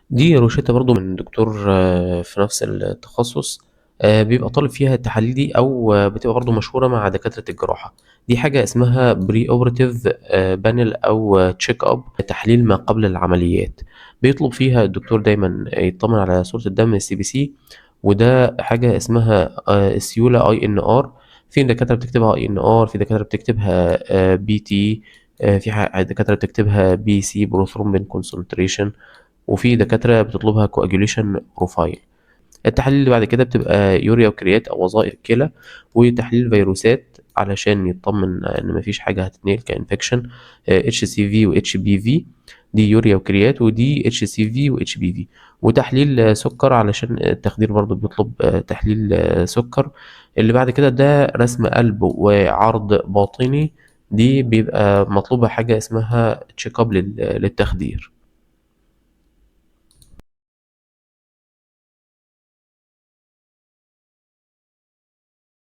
دي روشتة برضه من دكتور في نفس التخصص. بيبقى طالب فيها التحاليل دي، أو بتبقى برضه مشهورة مع دكاترة الجراحة. دي حاجة اسمها pre-operative panel أو check up، تحليل ما قبل العمليات. بيطلب فيها الدكتور دايما يطمن على صورة الدم CBC، وده حاجة اسمها السيولة INR. في دكاترة بتكتبها INR، في دكاترة بتكتبها BT، في دكاترة بتكتبها BC بروثرومبين concentration، وفي دكاترة بتطلبها coagulation profile. التحاليل اللي بعد كده بتبقى يوريا وكريات أو وظائف الكلى، وتحليل فيروسات علشان يطمن إن مفيش حاجة هتتنقل كإنفكشن، HCV و HBV. دي يوريا وكريات، ودي HCV و HBV. وتحليل سكر علشان التخدير برضو بيطلب تحليل سكر. اللي بعد كده ده رسم قلب وعرض باطني، دي بيبقى مطلوبة حاجة اسمها تشيك اب للتخدير.